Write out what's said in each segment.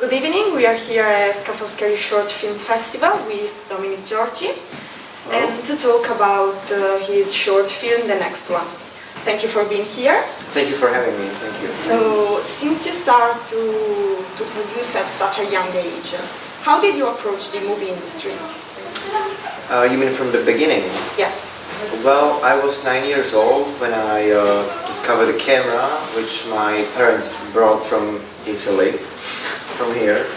Good evening, we are here at Kafoskari Short Film Festival with Dominik Gyorgy and to talk about his short film, The Next One. Thank you for being here. Thank you for having me, thank you. So, since you start to produce at such a young age, how did you approach the movie industry? You mean from the beginning? Yes. Well, I was 9 years old when I discovered a camera which my parents brought from Italy, from here,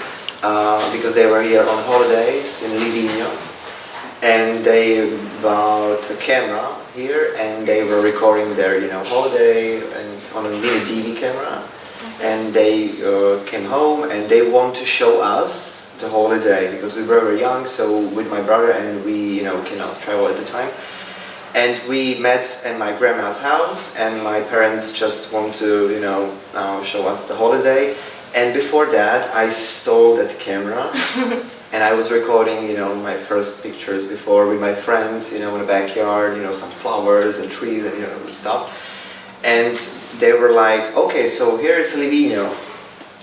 because they were here on holidays in Livigno, and they bought a camera here and they were recording their holiday and on a mini DV camera, and they came home and they want to show us the holiday because we were very young, so with my brother, and we cannot travel at the time. And we met in my grandma's house, and my parents just want to, show us the holiday. And before that, I stole that camera, and I was recording, my first pictures before with my friends, in the backyard, some flowers and trees and stuff. And they were like, okay, so here's Livigno,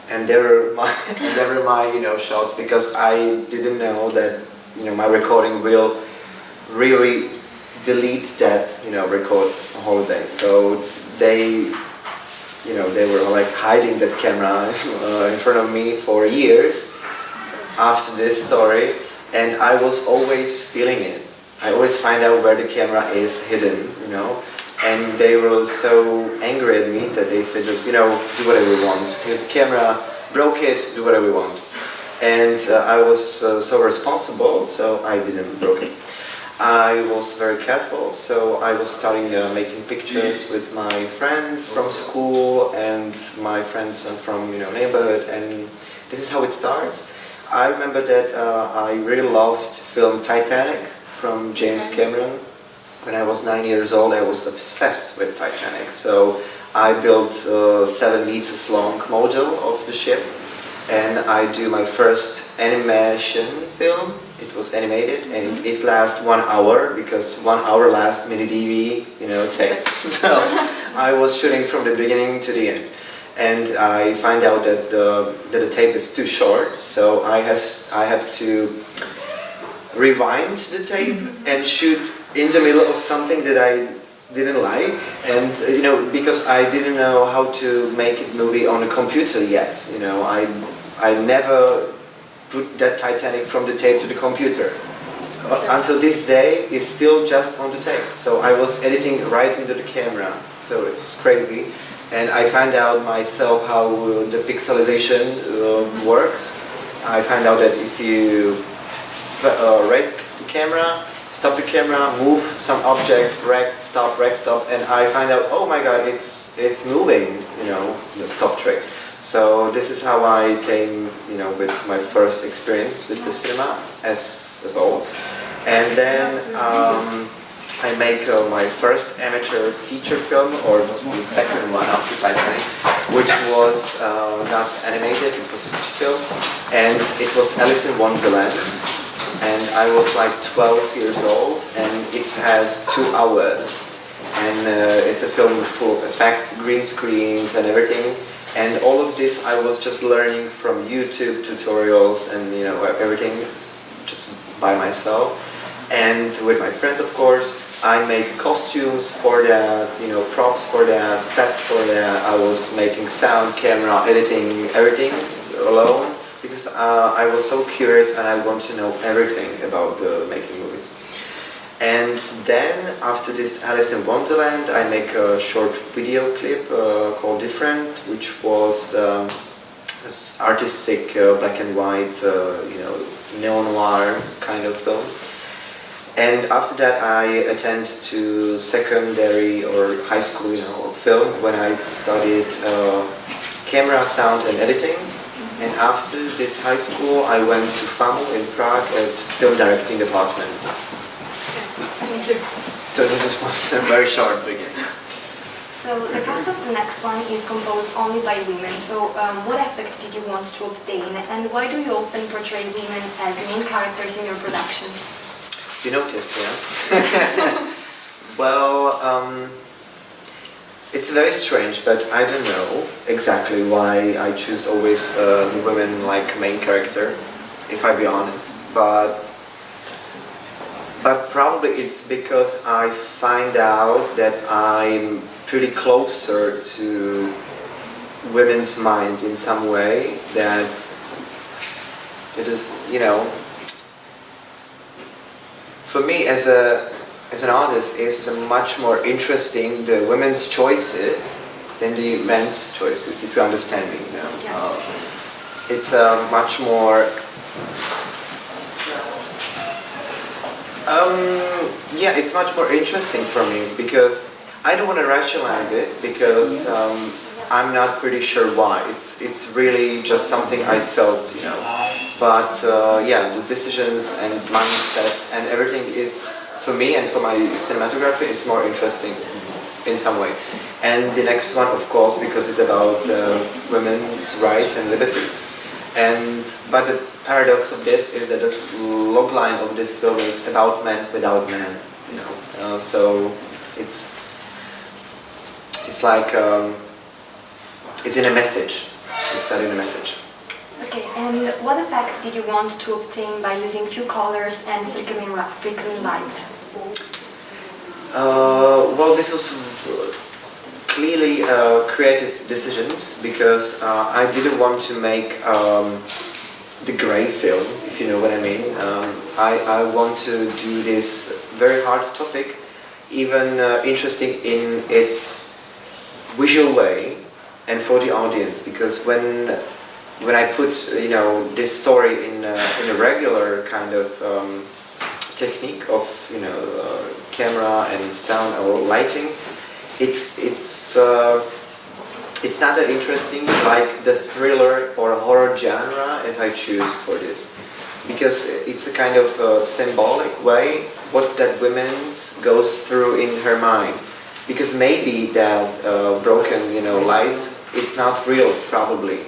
and they were my, shots, because I didn't know that, my recording will really delete that, record holiday. So they were like hiding that camera in front of me for years after this story, and I was always stealing it. I always find out where the camera is hidden, and they were so angry at me that they said, just, do whatever you want. Here's the camera, broke it, do whatever you want. And I was so responsible, so I didn't broke it. I was very careful, so I was starting making pictures with my friends from school and my friends from neighborhood, and this is how it starts. I remember that I really loved the film Titanic from James Cameron. When I was 9 years old, I was obsessed with Titanic, so I built a 7 meters long model of the ship, and I do my first animation film. It was animated, and it lasts 1 hour, because 1 hour last mini DV, tape. So I was shooting from the beginning to the end, and I find out that the tape is too short, so I have to rewind the tape and shoot in the middle of something that I didn't like, and because I didn't know how to make a movie on a computer yet. I never put that Titanic from the tape to the computer. Okay. Until this day, it's still just on the tape. So I was editing right into the camera, so it was crazy. And I found out myself how the pixelization works. I found out that if you rec the camera, stop the camera, move some object, rec, stop, and I find out, oh my god, it's moving, the stop trick. So this is how I came, with my first experience with the cinema as all. And then I make my first amateur feature film, or the second one after Titanic, which was not animated, it was feature film, and it was Alice in Wonderland. And I was like 12 years old, and it has 2 hours. And it's a film full of effects, green screens and everything. And all of this I was just learning from YouTube tutorials and everything just by myself. And with my friends, of course, I make costumes for that, props for that, sets for that. I was making sound, camera, editing, everything alone, because I was so curious and I want to know everything about making movies. And then, after this Alice in Wonderland, I make a short video clip called Different, which was artistic black and white, neo-noir kind of film. And after that, I attend to secondary or high school, film, when I studied camera, sound and editing. And after this high school, I went to FAMU in Prague at film directing department. Thank you. So this was a very short beginning. So the cast of The Next One is composed only by women. So what effect did you want to obtain, and why do you often portray women as main characters in your productions? You noticed, yeah? Well, It's very strange, but I don't know exactly why I choose always the women like main character, if I be honest. But probably it's because I find out that I'm pretty closer to women's mind in some way, that it is, you know, for me as an artist, it's much more interesting the women's choices than the men's choices, if you understand me, you know. Yeah. It's much more, yeah, it's much more interesting for me because I don't want to rationalize it because I'm not pretty sure why. It's really just something I felt, you know. But yeah, the decisions and mindset and everything is, for me and for my cinematography, is more interesting in some way. And the next one, of course, because it's about women's rights and liberty. But the paradox of this is that the logline of this film is about men without men, you know. So it's like it's in a message. It's not in a message. Okay, and what effect did you want to obtain by using few colors and flickering lights? Well, this was clearly creative decisions because I didn't want to make the grey film, if you know what I mean. I want to do this very hard topic, even interesting in its visual way and for the audience, because when I put, you know, this story in a regular kind of technique of, you know, camera and sound or lighting, it's not that interesting like the thriller or horror genre as I choose for this, because it's a kind of symbolic way what that woman goes through in her mind, because maybe that broken, you know, lights, it's not real probably.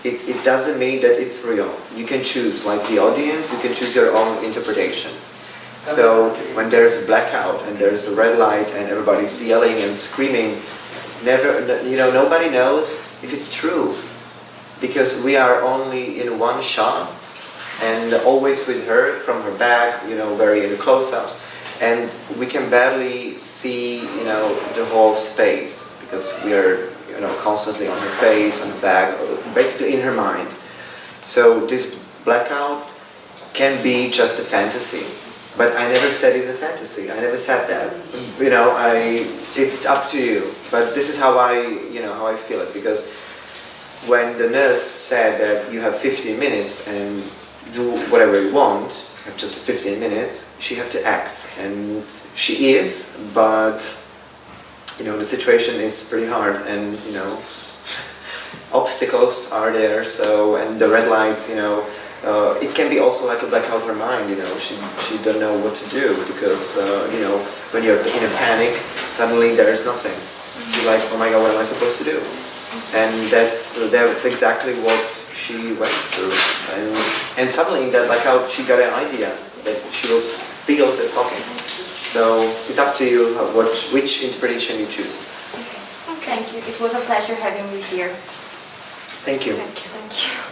It doesn't mean that it's real. You can choose, like the audience, you can choose your own interpretation. So when there's a blackout and there's a red light and everybody's yelling and screaming, nobody knows if it's true, because we are only in one shot and always with her from her back, you know, very in close-ups, and we can barely see, you know, the whole space because we are, you know, constantly on her face, on her back, basically in her mind. So this blackout can be just a fantasy, but I never said it's a fantasy. I never said that. You know, it's up to you. But this is how how I feel it, because when the nurse said that you have 15 minutes and do whatever you want, have just 15 minutes, she have to act, and she is, but you know, the situation is pretty hard, and you know, obstacles are there. So, and the red lights, you know, it can be also like a blackout her mind. You know, she don't know what to do because you know, when you're in a panic, suddenly there is nothing. You're like, oh my God, what am I supposed to do? And that's exactly what she went through. And suddenly in that blackout, she got an idea that she will steal the stockings. So it's up to you which interpretation you choose. Okay. Thank you. It was a pleasure having you here. Thank you. Thank you.